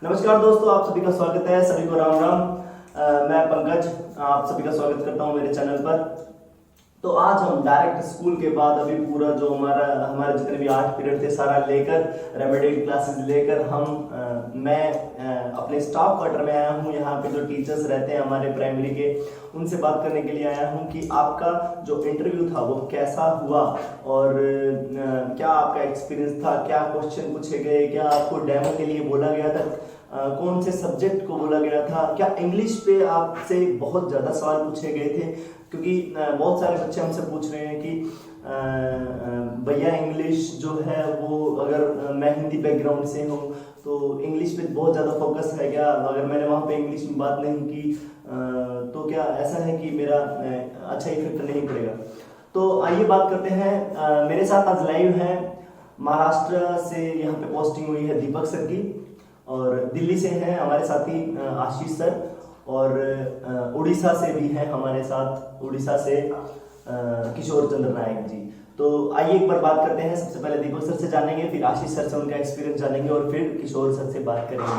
नमस्कार दोस्तों, आप सभी का स्वागत है। सभी को राम राम। मैं पंकज आप सभी का स्वागत करता हूं मेरे चैनल पर। तो आज हम डायरेक्ट स्कूल के बाद अभी पूरा जो हमारे जितने भी 8 पीरियड थे सारा लेकर रेमेडियल क्लासेस लेकर मैं अपने स्टाफ क्वार्टर में आया हूं। यहाँ पे जो टीचर्स रहते हैं हमारे प्राइमरी के, उनसे बात करने के लिए आया हूं कि आपका जो इंटरव्यू था वो कैसा हुआ और क्या आपका एक्सपीरियंस था, क्या क्वेश्चन पूछे गए, क्या आपको डेमो के लिए बोला गया था, कौन से सब्जेक्ट को बोला गया था, क्या इंग्लिश पे आपसे बहुत ज़्यादा सवाल पूछे गए थे। क्योंकि बहुत सारे बच्चे हमसे पूछ रहे हैं कि भैया इंग्लिश जो है वो अगर मैं हिंदी बैकग्राउंड से हूँ तो इंग्लिश पे बहुत ज़्यादा फोकस है क्या, अगर मैंने वहाँ पे इंग्लिश में बात नहीं की तो क्या ऐसा है कि मेरा अच्छा इफेक्ट नहीं पड़ेगा। तो आइए बात करते हैं। मेरे साथ आज लाइव है, महाराष्ट्र से यहाँ पे पोस्टिंग हुई है दीपक सर की, और दिल्ली से हैं हमारे साथी आशीष सर, और उड़ीसा से भी हैं हमारे साथ, उड़ीसा से किशोर चंद्र नायक जी। तो आइए एक बार बात करते हैं। सबसे पहले दीपक सर से जानेंगे, फिर आशीष सर से उनका एक्सपीरियंस जानेंगे और फिर किशोर सर से बात करेंगे।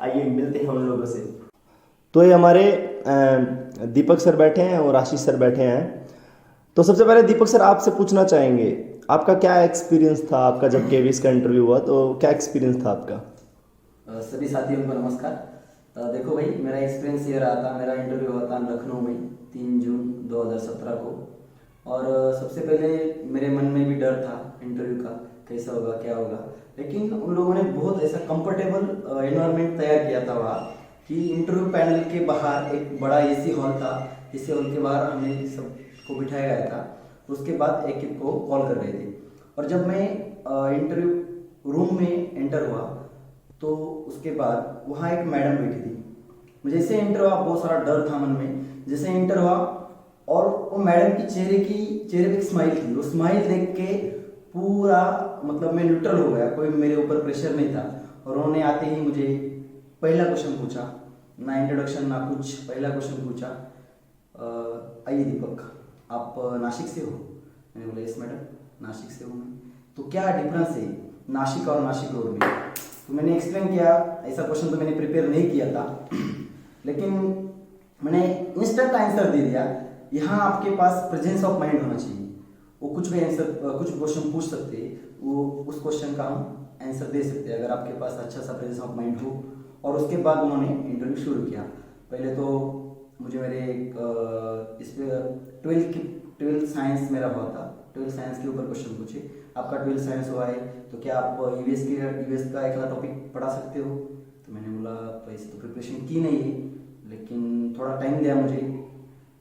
आइए मिलते हैं उन लोगों से। तो ये हमारे दीपक सर बैठे हैं और आशीष सर बैठे हैं। तो सबसे पहले दीपक सर आपसे पूछना चाहेंगे, आपका क्या एक्सपीरियंस था, आपका जब केवीएस का इंटरव्यू हुआ तो क्या एक्सपीरियंस था आपका? सभी साथियों को नमस्कार। देखो भाई, मेरा एक्सपीरियंस ये रहा था। मेरा इंटरव्यू हुआ था लखनऊ में 3 जून 2017 को, और सबसे पहले मेरे मन में भी डर था इंटरव्यू का, कैसा होगा क्या होगा। लेकिन उन लोगों ने बहुत ऐसा कंफर्टेबल एनवायरनमेंट तैयार किया था वहाँ कि इंटरव्यू पैनल के बाहर एक बड़ा एसी हॉल था। एसी हॉल के बाहर हमें सबको बिठाया गया था। उसके बाद एक एक को कॉल कर रहे थे, और जब मैं इंटरव्यू रूम में एंटर हुआ तो उसके बाद वहाँ एक मैडम बैठी थी। मुझे जैसे एंटर हुआ, बहुत सारा डर था मन में। जैसे एंटर हुआ और वो मैडम की चेहरे पे एक स्माइल थी। वो स्माइल देख के पूरा मतलब मैं न्यूट्रल हो गया, कोई मेरे ऊपर प्रेशर नहीं था। और उन्होंने आते ही मुझे पहला क्वेश्चन पूछा, ना इंट्रोडक्शन ना कुछ। पहला क्वेश्चन पूछा, आइए दीपक, आप नासिक से हो? मैंने बोला यस मैडम, नासिक से हूँ मैं। तो क्या डिफरेंस है नासिक और नासिक रोड में? तो मैंने एक्सप्लेन किया। ऐसा क्वेश्चन तो मैंने प्रिपेयर नहीं किया था, लेकिन मैंने इंस्टेंट आंसर दे दिया। यहाँ आपके पास प्रेजेंस ऑफ माइंड होना चाहिए। वो कुछ भी आंसर, कुछ क्वेश्चन पूछ सकते हैं, वो उस क्वेश्चन का हम आंसर दे सकते हैं अगर आपके पास अच्छा सा प्रेजेंस ऑफ माइंड हो। और उसके बाद उन्होंने इंटरव्यू शुरू किया। पहले तो मुझे मेरे इस पर 12th साइंस मेरा हुआ था। 12th साइंस के ऊपर क्वेश्चन पूछे, आपका 12th साइंस हुआ है तो क्या आप यूएस का एक टॉपिक पढ़ा सकते हो? तो मैंने बोला वैसे तो प्रिपरेशन की नहीं है, लेकिन थोड़ा टाइम दिया मुझे,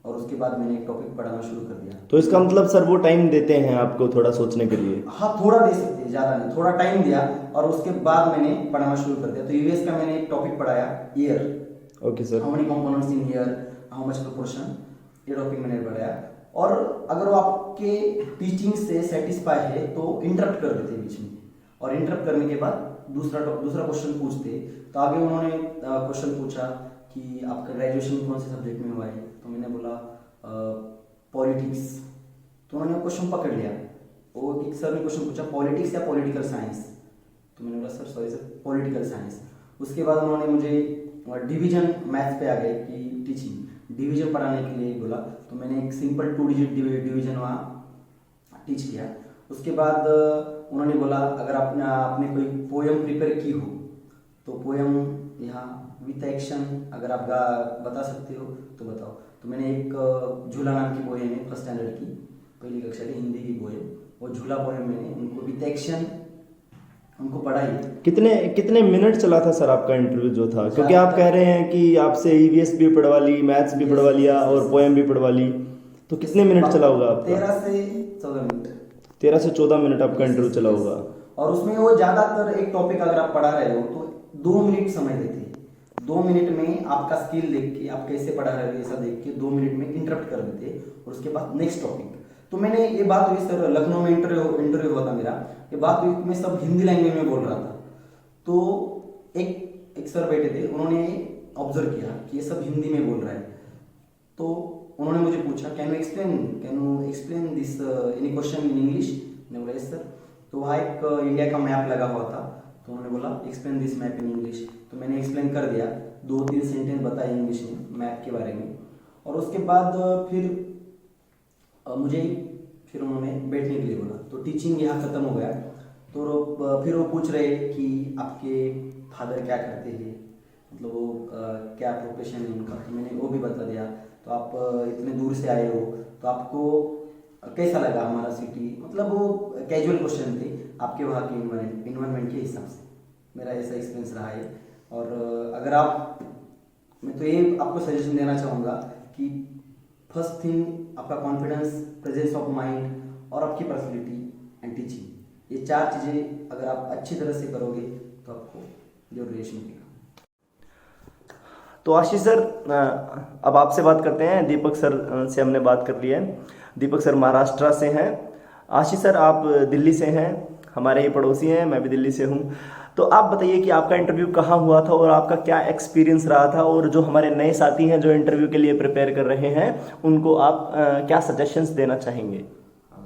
और उसके बाद मैंने एक टॉपिक पढ़ाना शुरू कर दिया। तो इसका मतलब सर वो टाइम देते हैं आपको थोड़ा सोचने के लिए? हाँ, थोड़ा दे सकते हैं, ज़्यादा नहीं, थोड़ा टाइम दिया और उसके बाद मैंने पढ़ाना शुरू कर दिया। तो यूएस का मैंने एक टॉपिक पढ़ाया, year. Okay sir. How many components in year, how much proportion, ये टॉपिक मैंने पढ़ाया। और अगर वो आपके टीचिंग से सेटिस्फाई है तो इंटरप्ट कर देते बीच में, और इंटरप्ट करने के बाद दूसरा क्वेश्चन पूछते। तो आगे उन्होंने क्वेश्चन पूछा कि आपका ग्रेजुएशन कौन से सब्जेक्ट में हुआ है? तो मैंने बोला पॉलिटिक्स। तो उन्होंने क्वेश्चन पकड़ लिया। वो एक सर ने क्वेश्चन पूछा पॉलिटिक्स या पॉलिटिकल साइंस? तो मैंने बोला sir sorry sir, political science. उसके बाद उन्होंने मुझे डिवीजन मैथ्स पे आ गए कि टीचिंग डिवीजन पढ़ाने के लिए बोला। तो मैंने एक सिंपल 2 डिजिट डिवीजन वहाँ टीच किया। उसके बाद उन्होंने बोला अगर आपने कोई पोएम प्रिपेयर की हो तो पोएम यहाँ विथ एक्शन अगर आप बता सकते हो तो बताओ। तो मैंने एक झूला नाम की पोएम है, फर्स्ट स्टैंडर्ड की, पहली कक्षा की हिंदी की पोएम, वो झूला पोएम मैंने उनको विथ एक्शन उनको पढ़ाई। कितने मिनट चला था सर आपका इंटरव्यू जो था? क्योंकि आप कह रहे हैं कि आपसे ईवीएस भी पढ़वा ली, मैथ्स भी पढ़वा लिया और पोएम भी पढ़वा ली, तो कितने मिनट चला होगा आपका? 13 से 14 मिनट। 13 से 14 मिनट आपका इंटरव्यू चला होगा। और उसमें वो ज़्यादातर एक टॉपिक अगर आप पढ़ा रहे हो तो 2 मिनट समय देते हैं। 2 मिनट में आपका स्किल देख के, आप कैसे पढ़ा रहे हो ऐसा देख के 2 मिनट में इंटरप्ट कर देते, और उसके बाद नेक्स्ट टॉपिक। तो मैंने ये बात हुई सर, लखनऊ में इंटरव्यू हुआ था मेरा, ये बात हुई, मैं सब हिंदी लैंग्वेज में बोल रहा था। तो एक सर बैठे थे, उन्होंने ऑब्जर्व किया कि ये सब हिंदी में बोल रहा है। तो उन्होंने मुझे पूछा can you explain this any question in English? मैंने बोला यस सर। तो वहाँ एक इंडिया का मैप लगा हुआ था, तो उन्होंने बोला explain this map in English. तो मैंने एक्सप्लेन कर दिया, 2-3 सेंटेंस बताए इंग्लिश में मैप के बारे में। और उसके बाद फिर मुझे फिर उन्होंने बैठने के लिए बोला। तो टीचिंग यहाँ ख़त्म हो गया। तो फिर वो पूछ रहे कि आपके फादर क्या करते हैं, मतलब वो क्या प्रोफेशन है उनका। तो मैंने वो भी बता दिया। तो आप इतने दूर से आए हो तो आपको कैसा लगा हमारा सिटी, मतलब वो कैजुअल क्वेश्चन थे आपके वहाँ के इन्वायरमेंट के हिसाब से। मेरा ऐसा एक्सपीरियंस रहा है। और अगर आप, मैं तो ये आपको सजेशन देना चाहूँगा कि फर्स्ट थिंग आपका कॉन्फिडेंस, प्रेजेंस ऑफ माइंड और आपकी पर्सनैलिटी एंड टीचिंग, ये 4 चीज़ें अगर आप अच्छी तरह से करोगे तो आपको जरूर यश मिलेगा। तो आशीष सर, अब आपसे बात करते हैं। दीपक सर से हमने बात कर ली है। दीपक सर महाराष्ट्र से हैं। आशीष सर आप दिल्ली से हैं, हमारे ही पड़ोसी हैं, मैं भी दिल्ली से हूं। तो आप बताइए कि आपका इंटरव्यू कहाँ हुआ था और आपका क्या एक्सपीरियंस रहा था, और जो हमारे नए साथी हैं जो इंटरव्यू के लिए प्रिपेयर कर रहे हैं उनको आप क्या सजेशंस देना चाहेंगे?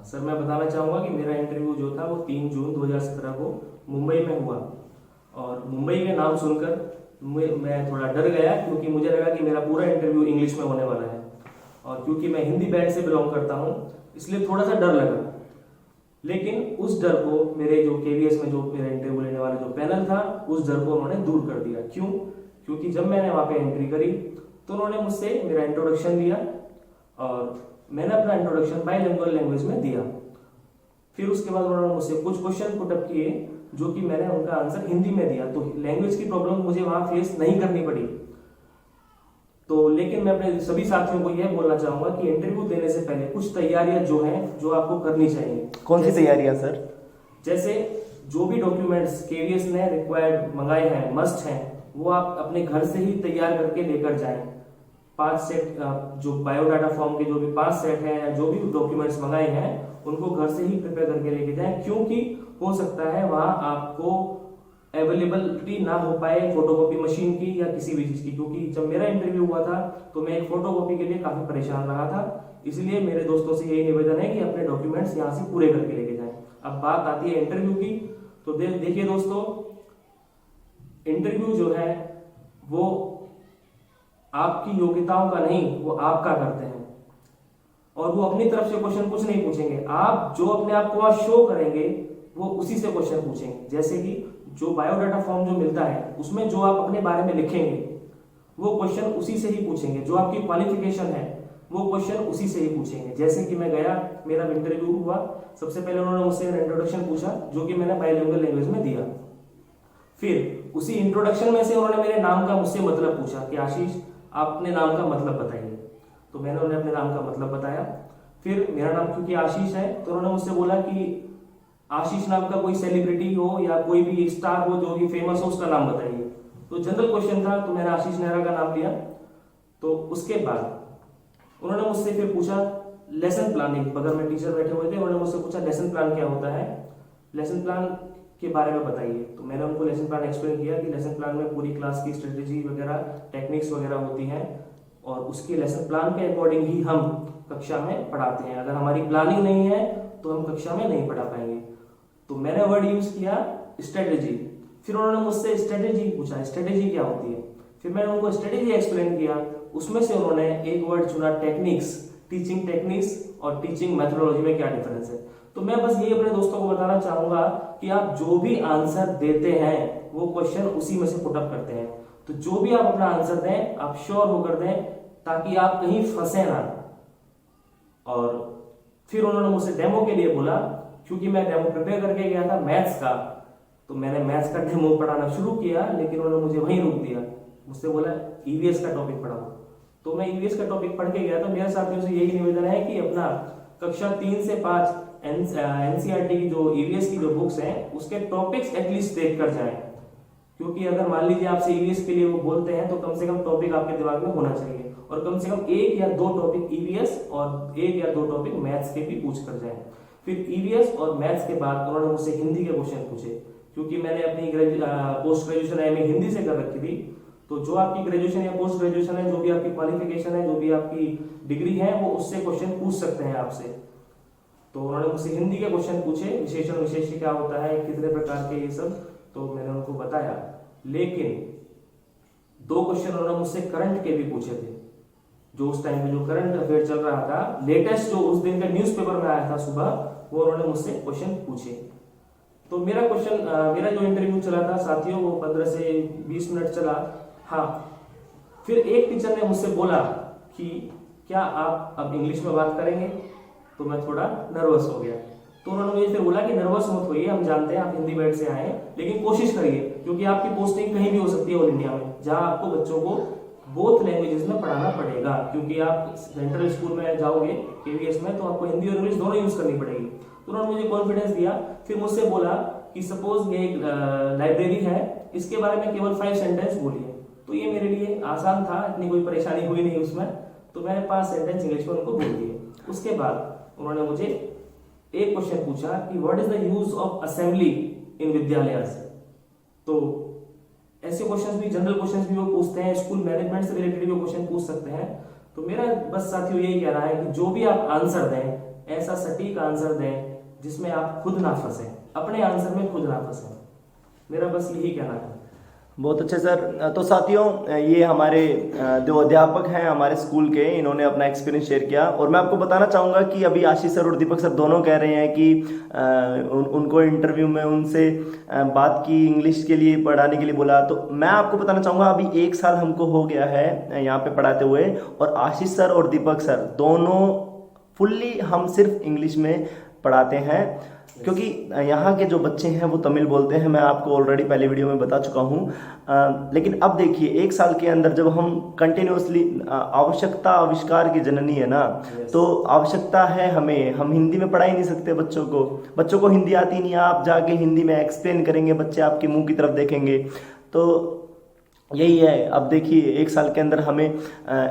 सर मैं बताना चाहूँगा कि मेरा इंटरव्यू जो था वो 3 जून 2017 को मुंबई में हुआ। और मुंबई के नाम सुनकर मैं थोड़ा डर गया, क्योंकि मुझे लगा कि मेरा पूरा इंटरव्यू इंग्लिश में होने वाला है। और क्योंकि मैं हिंदी बैच से बिलोंग करता हूँ इसलिए थोड़ा सा डर लगा। लेकिन उस डर को मेरे जो KVS में जो मेरा इंटरव्यू लेने वाला जो पैनल था, उस डर को उन्होंने दूर कर दिया। क्यों? क्योंकि जब मैंने वहाँ पे एंट्री करी तो उन्होंने मुझसे मेरा इंट्रोडक्शन लिया और मैंने अपना इंट्रोडक्शन बाइलिंगुअल लैंग्वेज में दिया। फिर उसके बाद उन्होंने मुझसे कुछ क्वेश्चन पुटअप किए जो कि मैंने उनका आंसर हिंदी में दिया। तो लैंग्वेज की प्रॉब्लम मुझे वहाँ फेस नहीं करनी पड़ी। तो लेकिन मैं अपने सभी साथियों को यह बोलना चाहूंगा कि इंटरव्यू देने से पहले कुछ तैयारियां जो हैं जो आपको करनी चाहिए। कौन सी तैयारियां सर? जैसे जो भी डॉक्यूमेंट्स KVS ने रिक्वायर्ड मंगाए हैं, मस्ट हैं, वो आप अपने घर से ही तैयार करके लेकर जाएं। 5 सेट जो बायोडाटा फॉर्म के जो भी 5 सेट हैं या जो भी डॉक्यूमेंट्स मंगाए हैं उनको घर से ही प्रिपेयर करके लेके जाएं, क्योंकि हो सकता है वहां आपको अवेलेबिलिटी ना हो पाए फोटोकॉपी मशीन की या किसी भी चीज की। क्योंकि जब मेरा इंटरव्यू हुआ था तो मैं एक फोटोकॉपी के लिए काफी परेशान रहा था। इसलिए मेरे दोस्तों से यही निवेदन है कि अपने डॉक्यूमेंट्स यहाँ से पूरे करके लेके जाएं। अब बात आती है इंटरव्यू की। तो देखिए दोस्तों, इंटरव्यू जो है वो आपकी योग्यताओं का नहीं, वो आपका करते हैं। और वो अपनी तरफ से क्वेश्चन कुछ नहीं पूछेंगे, आप जो अपने आप को वहां शो करेंगे वो उसी से क्वेश्चन पूछेंगे। जैसे कि जो बायोडाटा फॉर्म जो मिलता है उसमें जो आप अपने बारे में लिखेंगे वो क्वेश्चन उसी से ही पूछेंगे। जो आपकी क्वालिफिकेशन है वो क्वेश्चन उसी से ही पूछेंगे। जैसे कि मैं गया, मेरा इंटरव्यू हुआ, सबसे पहले उन्होंने मुझसे इंट्रोडक्शन पूछा जो कि मैंने बाइलिंगुअल लैंग्वेज में दिया। फिर उसी इंट्रोडक्शन में से उन्होंने मेरे नाम का मुझसे मतलब पूछा कि आशीष आप अपने नाम का मतलब बताइए। तो मैंने उन्हें अपने नाम का मतलब बताया। फिर मेरा नाम क्योंकि आशीष है तो उन्होंने मुझसे बोला कि आशीष नाम का कोई सेलिब्रिटी हो या कोई भी स्टार हो जो भी फेमस हो उसका नाम बताइए। तो जनरल क्वेश्चन था तो मैंने आशीष नेहरा का नाम लिया। तो उसके बाद उन्होंने मुझसे फिर पूछा लेसन प्लानिंग, बगल में टीचर बैठे हुए थे, उन्होंने मुझसे पूछा लेसन प्लान क्या होता है, लेसन प्लान के बारे में बताइए। तो मैंने उनको लेसन प्लान एक्सप्लेन किया कि लेसन प्लान में पूरी क्लास की स्ट्रेटेजी वगैरह, टेक्निक्स वगैरह होती हैं और उसके लेसन प्लान के अकॉर्डिंग ही हम कक्षा में पढ़ाते हैं। अगर हमारी प्लानिंग नहीं है तो हम कक्षा में नहीं पढ़ा पाएंगे। तो मैंने वर्ड यूज किया स्ट्रेटेजी। फिर उन्होंने मुझसे स्ट्रेटेजी पूछा, स्ट्रेटेजी क्या होती है। फिर मैंने उनको स्ट्रेटेजी एक्सप्लेन किया। उसमें से उन्होंने एक वर्ड चुना टेक्निक्स, टीचिंग टेक्निक्स और टीचिंग मेथोडोलॉजी में क्या डिफरेंस है। तो मैं बस ये अपने दोस्तों को बताना चाहूंगा कि आप जो भी आंसर देते हैं वो क्वेश्चन उसी में से पुटअप करते हैं। तो जो भी आप अपना आंसर दें आप श्योर होकर दें ताकि आप कहीं फंसे ना। और फिर उन्होंने मुझसे डेमो के लिए बोला, क्योंकि मैं डेमो प्रिपेयर करके गया था मैथ्स का, तो मैंने मैथ्स का डेमो पढ़ाना शुरू किया, लेकिन उन्होंने मुझे वहीं रोक दिया। मुझसे बोला EVS का टॉपिक पढ़ाओ। तो मैं EVS का टॉपिक पढ़ के गया। तो मेरे साथियों से यही निवेदन है कि अपना कक्षा 3 से 5 NCERT की जो EVS की जो बुक्स हैं उसके टॉपिक्स एटलीस्ट देख कर जाएं। क्योंकि अगर मान लीजिए आपसे EVS के लिए वो बोलते हैं तो कम से कम टॉपिक आपके दिमाग में होना चाहिए और कम से कम 1 या 2 टॉपिक EVS और 1 या 2 टॉपिक मैथ्स के भी पूछ कर जाएं। फिर EVS और मैथ्स के बाद उन्होंने मुझसे हिंदी के क्वेश्चन पूछे, क्योंकि मैंने अपनी पोस्ट ग्रेजुएशन एमए हिंदी से कर रखी थी। तो जो आपकी ग्रेजुएशन या पोस्ट ग्रेजुएशन है, जो भी आपकी क्वालिफिकेशन है, जो भी आपकी डिग्री है, वो उससे क्वेश्चन पूछ सकते हैं आपसे। तो उन्होंने मुझसे हिंदी के क्वेश्चन पूछे, विशेषण विशेष्य क्या होता है, कितने प्रकार के, ये सब। तो मैंने उनको बताया, लेकिन 2 क्वेश्चन उन्होंने मुझसे करंट के भी पूछे थे, जो उस टाइम में जो करंट अफेयर चल रहा था, लेटेस्ट जो उस दिन का न्यूज़पेपर में आया था सुबह, वो उन्होंने मुझसे क्वेश्चन पूछे। तो मेरा जो इंटरव्यू चला था साथियों, वो 15 से 20 मिनट चला। हाँ, फिर एक टीचर ने मुझसे बोला कि क्या आप अब इंग्लिश में बात करेंगे? तो मैं थोड़ा नर्वस हो गया। तो उन्होंने मुझे फिर बोला कि नर्वस मत होइए, हम जानते हैं आप हिंदी बैठ से आए हैं, लेकिन कोशिश करिए, क्योंकि आपकी पोस्टिंग कहीं भी हो सकती है ऑल इंडिया में, जहां आपको बच्चों को बोथ लैंग्वेजेस में पढ़ाना पड़ेगा, क्योंकि आप सेंट्रल स्कूल में जाओगे केवीएस में, तो आपको हिंदी और इंग्लिश दोनों यूज करनी पड़ेगी। तो उन्होंने मुझे कॉन्फिडेंस दिया। फिर मुझसे बोला कि सपोज ये एक लाइब्रेरी है, इसके बारे में केवल 5 सेंटेंस बोलिए। तो ये मेरे लिए आसान था, इतनी कोई परेशानी हुई नहीं उसमें। तो मैंने 5 सेंटेंस इंग्लिश में उनको बोल दिए। उसके बाद उन्होंने मुझे एक क्वेश्चन पूछा कि what is the use of assembly in विद्यालय। तो ऐसे क्वेश्चंस भी, जनरल क्वेश्चंस भी वो पूछते हैं, स्कूल मैनेजमेंट से रिलेटेड भी वो क्वेश्चन पूछ सकते हैं। तो मेरा बस साथियों यही कहना है कि जो भी आप आंसर दें, ऐसा सटीक आंसर दें जिसमें आप खुद ना फंसे, अपने आंसर में खुद ना फंसे। मेरा बस यही कहना है। बहुत अच्छे सर। तो साथियों, ये हमारे जो अध्यापक हैं हमारे स्कूल के, इन्होंने अपना एक्सपीरियंस शेयर किया। और मैं आपको बताना चाहूँगा कि अभी आशीष सर और दीपक सर दोनों कह रहे हैं कि उनको इंटरव्यू में उनसे बात की, इंग्लिश के लिए पढ़ाने के लिए बोला। तो मैं आपको बताना चाहूँगा, अभी 1 साल हमको हो गया है यहाँ पे पढ़ाते हुए, और आशीष सर और दीपक सर दोनों फुल्ली हम सिर्फ इंग्लिश में पढ़ाते हैं, क्योंकि यहाँ के जो बच्चे हैं वो तमिल बोलते हैं। मैं आपको ऑलरेडी पहले वीडियो में बता चुका हूँ। लेकिन अब देखिए, 1 साल के अंदर जब हम कंटिन्यूसली, आवश्यकता आविष्कार की जननी है ना, तो आवश्यकता है हमें, हम हिंदी में पढ़ा ही नहीं सकते बच्चों को हिंदी आती नहीं है। आप जाके हिंदी में एक्सप्लेन करेंगे, बच्चे आपके मुंह की तरफ देखेंगे। तो यही है। अब देखिए, 1 साल के अंदर हमें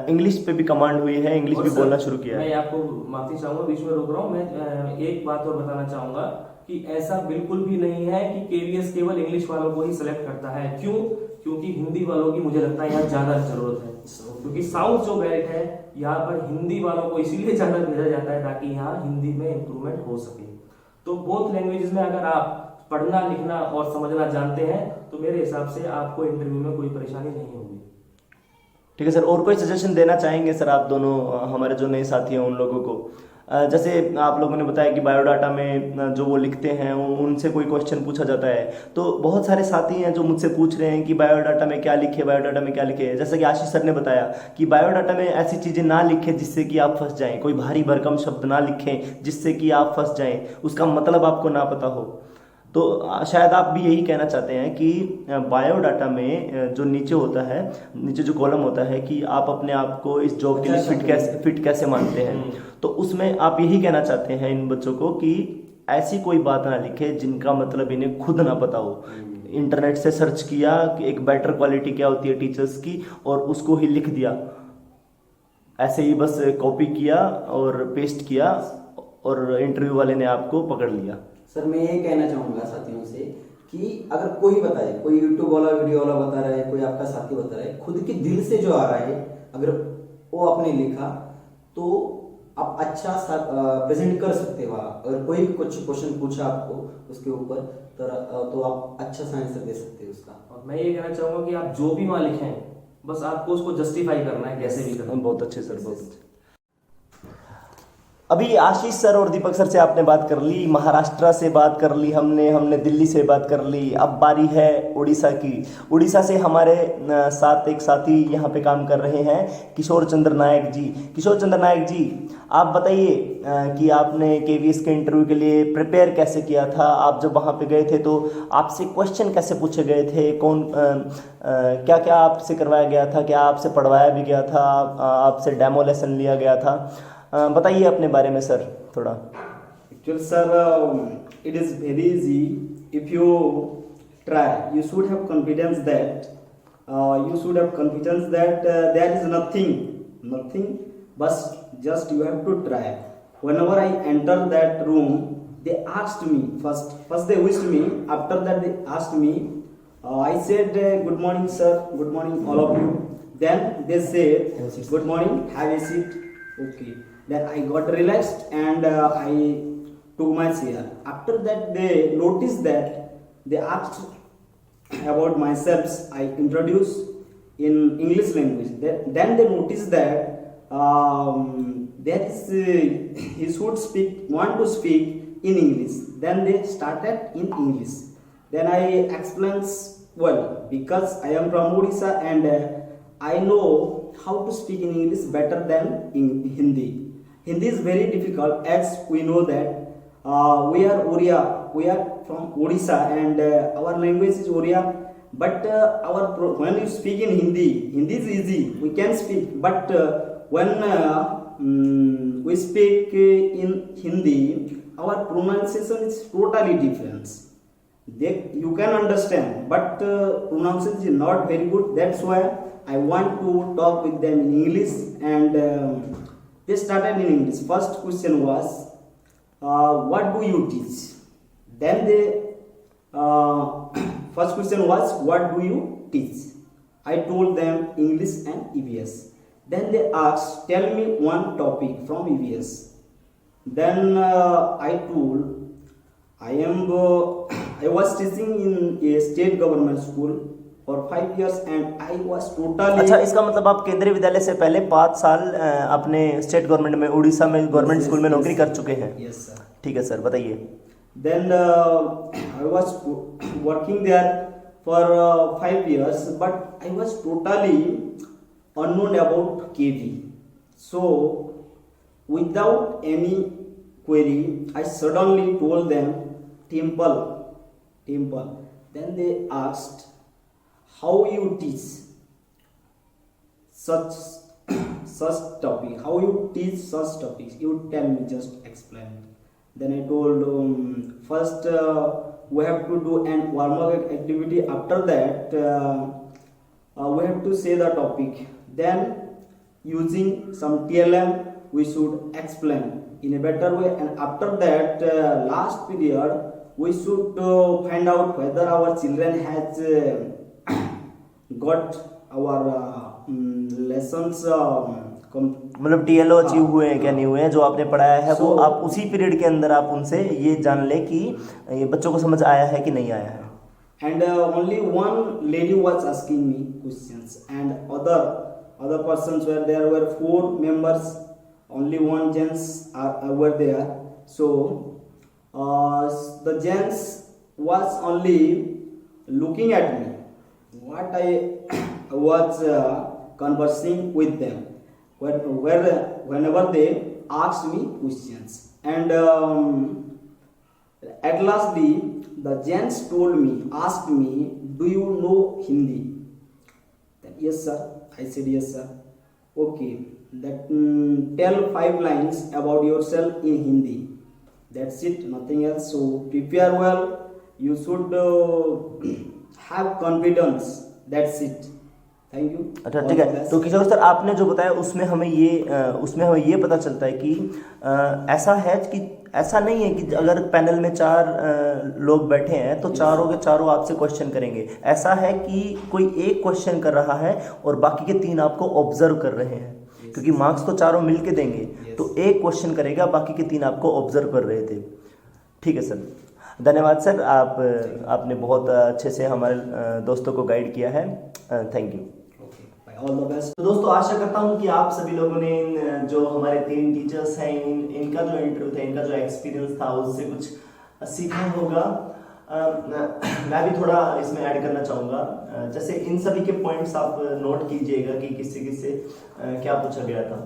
इंग्लिश पे भी कमांड हुई है, इंग्लिश भी बोलना शुरू किया है। मैं आपको माफी चाहूंगा, बीच में रोक रहा हूँ। मैं एक बात और बताना चाहूंगा कि ऐसा बिल्कुल भी नहीं है कि केवीएस केवल इंग्लिश वालों को ही सिलेक्ट करता है। क्यों? क्योंकि हिंदी वालों की मुझे लगता है यहाँ ज्यादा जरूरत है, क्योंकि साउथ जो बेल्ट है यहाँ पर हिंदी वालों को इसीलिए ज्यादा भेजा जाता है ताकि यहाँ हिंदी में इंप्रूवमेंट हो सके। तो बोथ लैंग्वेजेस में अगर आप पढ़ना, लिखना और समझना जानते हैं तो मेरे हिसाब से आपको इंटरव्यू में कोई परेशानी नहीं होगी। ठीक है सर। और कोई सजेशन देना चाहेंगे सर आप दोनों, हमारे जो नए साथी हैं उन लोगों को? जैसे आप लोगों ने बताया कि बायोडाटा में जो वो लिखते हैं उनसे कोई क्वेश्चन पूछा जाता है, तो बहुत सारे साथी हैं जो मुझसे पूछ रहे हैं कि बायोडाटा में क्या लिखे, बायोडाटा में क्या लिखे। जैसे कि आशीष सर ने बताया कि बायोडाटा में ऐसी चीज़ें ना लिखें जिससे कि आप फंस जाएं, कोई भारी भरकम शब्द ना लिखें जिससे कि आप फंस जाएं, उसका मतलब आपको ना पता हो। तो शायद आप भी यही कहना चाहते हैं कि बायोडाटा में जो नीचे होता है, नीचे जो कॉलम होता है कि आप अपने आप को इस जॉब के लिए फिट कैसे मानते हैं, तो उसमें आप यही कहना चाहते हैं इन बच्चों को कि ऐसी कोई बात ना लिखे जिनका मतलब इन्हें खुद ना पता हो। इंटरनेट से सर्च किया कि एक बेटर क्वालिटी क्या होती है टीचर्स की, और उसको ही लिख दिया, ऐसे ही बस कॉपी किया और पेस्ट किया, और इंटरव्यू वाले ने आपको पकड़ लिया। सर मैं ये कहना चाहूँगा साथियों से कि अगर कोई बताए, कोई यूट्यूब वाला, वीडियो वाला बता रहा है, कोई आपका साथी बता रहा है, खुद के दिल से जो आ रहा है, अगर वो आपने लिखा तो आप अच्छा प्रेजेंट कर सकते हो। अगर कोई भी कुछ क्वेश्चन पूछा आपको उसके ऊपर, तो आप अच्छा सा आंसर दे सकते हो उसका। और मैं ये कहना चाहूँगा कि आप जो भी वहाँ लिखें, बस आपको उसको जस्टिफाई करना है, कैसे भी करना। बहुत अच्छे सर, बहुत अच्छे। अभी आशीष सर और दीपक सर से आपने बात कर ली, महाराष्ट्र से बात कर ली हमने दिल्ली से बात कर ली। अब बारी है उड़ीसा की। उड़ीसा से हमारे साथ एक साथी यहाँ पे काम कर रहे हैं, किशोर चंद्र नायक जी। किशोर चंद्र नायक जी, आप बताइए कि आपने केवीएस के इंटरव्यू के लिए प्रिपेयर कैसे किया था? आप जब वहाँ पे गए थे तो आपसे क्वेश्चन कैसे पूछे गए थे? क्या क्या आपसे करवाया गया था? क्या आपसे पढ़वाया भी गया था? आपसे डेमो लेसन लिया गया था? बताइए अपने बारे में सर थोड़ा। Actually, sir, it is very easy. If you try, you should have confidence that there is nothing. But just you have to try. Whenever I enter that room, they asked me first they wished me. After that, they asked me. I said, "Good morning, sir. Good morning, all of you." Then they said, "Good morning. Have a seat." Okay. Then I got relaxed and I took my chair. After that, they noticed that they asked about myself, I introduce in English language. Then they notice that there is he should want to speak in English. Then they started in English. Then I explained well because I am from Odisha and I know how to speak in English better than in Hindi. Hindi is very difficult as we know that we are Oriya, we are from Odisha and our language is Oriya. But when you speak in Hindi, Hindi is easy, we can speak. But when we speak in Hindi, our pronunciation is totally different. You can understand, but pronunciation is not very good. That's why I want to talk with them in English, and they started in English. First question was, what do you teach? Then first question was, what do you teach? I told them English and EVS. Then they asked, tell me one topic from EVS. Then I told, I was teaching in a state government school for 5 years and I was totally. अच्छा, इसका मतलब आप केंद्रीय विद्यालय से पहले 5 साल अपने स्टेट गवर्नमेंट में उड़ीसा में गवर्नमेंट स्कूल में नौकरी कर चुके हैं। Yes sir. ठीक है सर, बताइए। Then I was working there for 5 years, but I was totally unknown about KV. So without any query, I suddenly told them temple. Then they asked, how you teach such topic? How you teach such topics? You tell me, just explain. Then I told, first we have to do an warm-up activity. After that, we have to say the topic. Then using some TLM, we should explain in a better way. And after that, last period, we should find out whether our children has got our lessons. मतलब TLO achieve हुए हैं क्या नहीं हुए हैं, जो आपने पढ़ाया है वो आप उसी पीरियड के अंदर आप उनसे ये जान ले कि ये बच्चों को समझ आया है कि नहीं आया है। And only one lady was asking me questions, and other persons were there. Were 4 members, only one gents were there. So the gents was only looking at me, what I was conversing with them, whenever they asked me questions. And at lastly, the gents asked me, do you know Hindi? Then, yes sir. I said, yes sir. Okay, that tell 5 lines about yourself in Hindi. That's it, nothing else. So prepare well. You should have confidence. That's it. Thank you. अच्छा ठीक है, तो किशोर sir आपने जो बताया उसमें हमें ये पता चलता है कि ऐसा है कि ऐसा नहीं है कि अगर पैनल में 4 लोग बैठे हैं तो चारों के चारों आपसे क्वेश्चन करेंगे। ऐसा है कि कोई एक क्वेश्चन कर रहा है और बाकी के 3 आपको ऑब्जर्व कर रहे हैं, क्योंकि मार्क्स तो चारों मिल के देंगे, तो एक क्वेश्चन करेगा, बाकी के 3 आपको ऑब्जर्व कर रहे थे। ठीक है सर, धन्यवाद सर, आपने बहुत अच्छे से हमारे दोस्तों को गाइड किया है। Thank you, all the best. तो दोस्तों आशा करता हूँ कि आप सभी लोगों ने जो हमारे 3 टीचर्स हैं इनका जो इंटरव्यू था, इनका जो एक्सपीरियंस था उससे कुछ सीखा होगा। मैं भी थोड़ा इसमें ऐड करना चाहूँगा। जैसे इन सभी के पॉइंट्स आप नोट कीजिएगा कि किससे क्या पूछा गया था।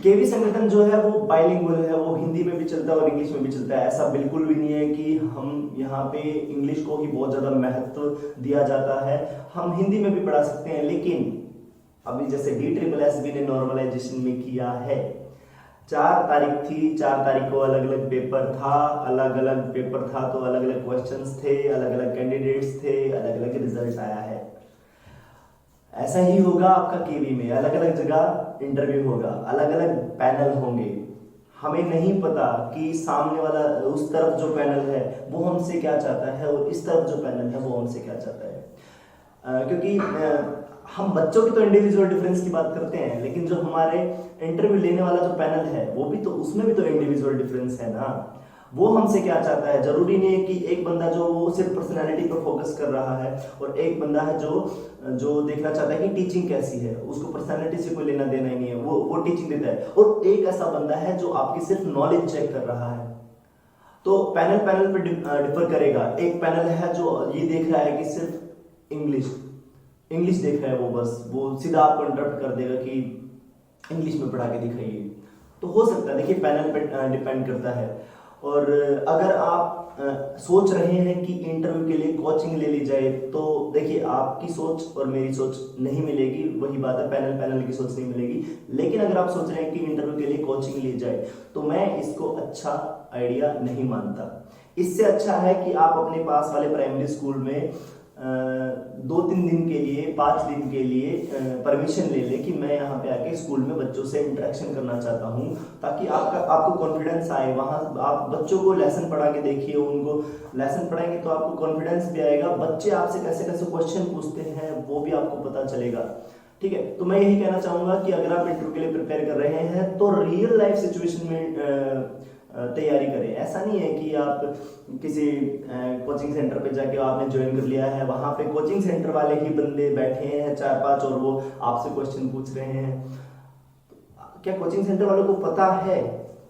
केवी संगठन जो है वो बाइलिंगुअल है, वो हिंदी में भी चलता है और इंग्लिश में भी चलता है। ऐसा बिल्कुल भी नहीं है कि हम यहाँ पे इंग्लिश को ही बहुत ज़्यादा महत्व दिया जाता है, हम हिंदी में भी पढ़ा सकते हैं। लेकिन अभी जैसे DSSB ने नॉर्मलाइजेशन में किया है, 4 तारीख थी, 4 तारीख को अलग अलग पेपर था, तो अलग अलग क्वेश्चंस थे, अलग अलग कैंडिडेट्स थे, अलग अलग रिजल्ट आया है। ऐसा ही होगा आपका केवी में, अलग अलग जगह इंटरव्यू होगा, अलग अलग पैनल होंगे। हमें नहीं पता कि सामने वाला उस तरफ जो पैनल है वो हमसे क्या चाहता है और इस तरफ जो पैनल है वो हमसे क्या चाहता है। क्योंकि हम बच्चों की तो इंडिविजुअल डिफरेंस की बात करते हैं, लेकिन जो हमारे इंटरव्यू लेने वाला जो पैनल है वो भी तो, उसमें भी तो इंडिविजुअल डिफरेंस है ना। वो हमसे क्या चाहता है। जरूरी नहीं है कि एक बंदा जो वो सिर्फ पर्सनालिटी पर फोकस कर रहा है और एक बंदा है जो देखना चाहता है कि टीचिंग कैसी है, उसको पर्सनालिटी से कोई लेना देना ही नहीं है, वो टीचिंग देता है। और एक ऐसा बंदा है जो आपकी सिर्फ नॉलेज चेक कर रहा है। तो पैनल पे डिफर करेगा। एक पैनल है जो ये देख रहा है कि सिर्फ इंग्लिश देख रहा है, वो सीधा आपको इंटरप्ट कर देगा कि इंग्लिश में पढ़ा के दिखाइए। तो हो सकता है, देखिए पैनल पे डिपेंड करता है। और अगर आप सोच रहे हैं कि इंटरव्यू के लिए कोचिंग ले ली जाए, तो देखिए आपकी सोच और मेरी सोच नहीं मिलेगी, वही बात है, पैनल की सोच नहीं मिलेगी। लेकिन अगर आप सोच रहे हैं कि इंटरव्यू के लिए कोचिंग ली जाए, तो मैं इसको अच्छा आइडिया नहीं मानता। इससे अच्छा है कि आप अपने पास वाले प्राइमरी स्कूल में 2-3 दिन के लिए, 5 दिन के लिए परमिशन ले लें कि मैं यहाँ पे आके स्कूल में बच्चों से इंटरेक्शन करना चाहता हूँ, ताकि आपको कॉन्फिडेंस आए। वहाँ आप बच्चों को लेसन पढ़ा के देखिए, उनको लेसन पढ़ाएंगे तो आपको कॉन्फिडेंस भी आएगा। बच्चे आपसे कैसे कैसे क्वेश्चन पूछते हैं वो भी आपको पता चलेगा। ठीक है, तो मैं यही कहना चाहूँगा कि अगर आप इंटरव्यू के लिए प्रिपेयर कर रहे हैं तो रियल लाइफ सिचुएशन में तैयारी करें। ऐसा नहीं है कि आप किसी कोचिंग सेंटर पे जाके आपने ज्वाइन कर लिया है, वहां पे कोचिंग सेंटर वाले ही बंदे बैठे हैं 4-5 और वो आपसे क्वेश्चन पूछ रहे हैं। क्या कोचिंग सेंटर वालों को पता है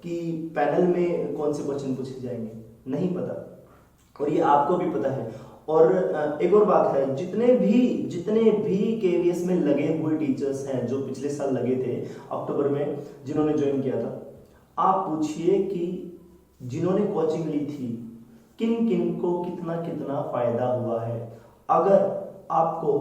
कि पैनल में कौन से क्वेश्चन पूछे जाएंगे? नहीं पता, और ये आपको भी पता है। और एक और बात है, जितने भी केवीएस में लगे हुए टीचर्स हैं जो पिछले साल लगे थे अक्टूबर में, जिन्होंने ज्वाइन किया था, आप पूछिए कि जिन्होंने कोचिंग ली थी किन किन को कितना कितना फायदा हुआ है। अगर आपको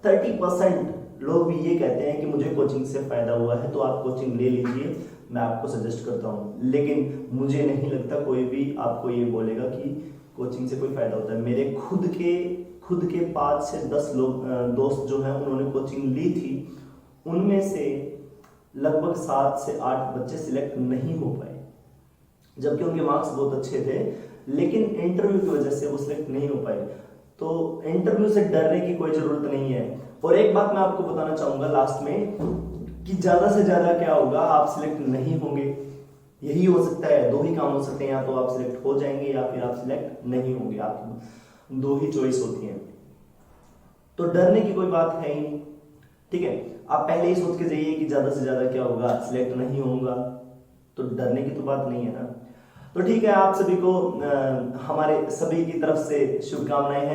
30% लोग भी ये कहते हैं कि मुझे कोचिंग से फायदा हुआ है, तो आप कोचिंग ले लीजिए, मैं आपको सजेस्ट करता हूँ। लेकिन मुझे नहीं लगता कोई भी आपको ये बोलेगा कि कोचिंग से कोई फायदा होता है। मेरे खुद के 5 से 10 दोस्त जो हैं उन्होंने कोचिंग ली थी, उनमें से लगभग 7 से 8 बच्चे सिलेक्ट नहीं हो पाए, जबकि उनके मार्क्स बहुत अच्छे थे, लेकिन इंटरव्यू की वजह से वो सिलेक्ट नहीं हो पाए। तो इंटरव्यू से डरने की कोई जरूरत नहीं है। और एक बात मैं आपको बताना चाहूंगा लास्ट में, कि ज्यादा से ज्यादा क्या होगा, आप सिलेक्ट नहीं होंगे। यही हो सकता है, 2 ही काम हो सकते हैं, या तो आप सिलेक्ट हो जाएंगे या फिर आप सिलेक्ट नहीं होंगे। आपकी 2 ही चॉइस होती है। तो डरने की कोई बात है ही नहीं। ठीक है, आप पहले ही सोच के जाइए कि ज्यादा से ज्यादा क्या होगा, सिलेक्ट नहीं होऊंगा, तो डरने की तो बात नहीं है ना। तो ठीक है, आप सभी को हमारे सभी की तरफ से शुभकामनाएं हैं।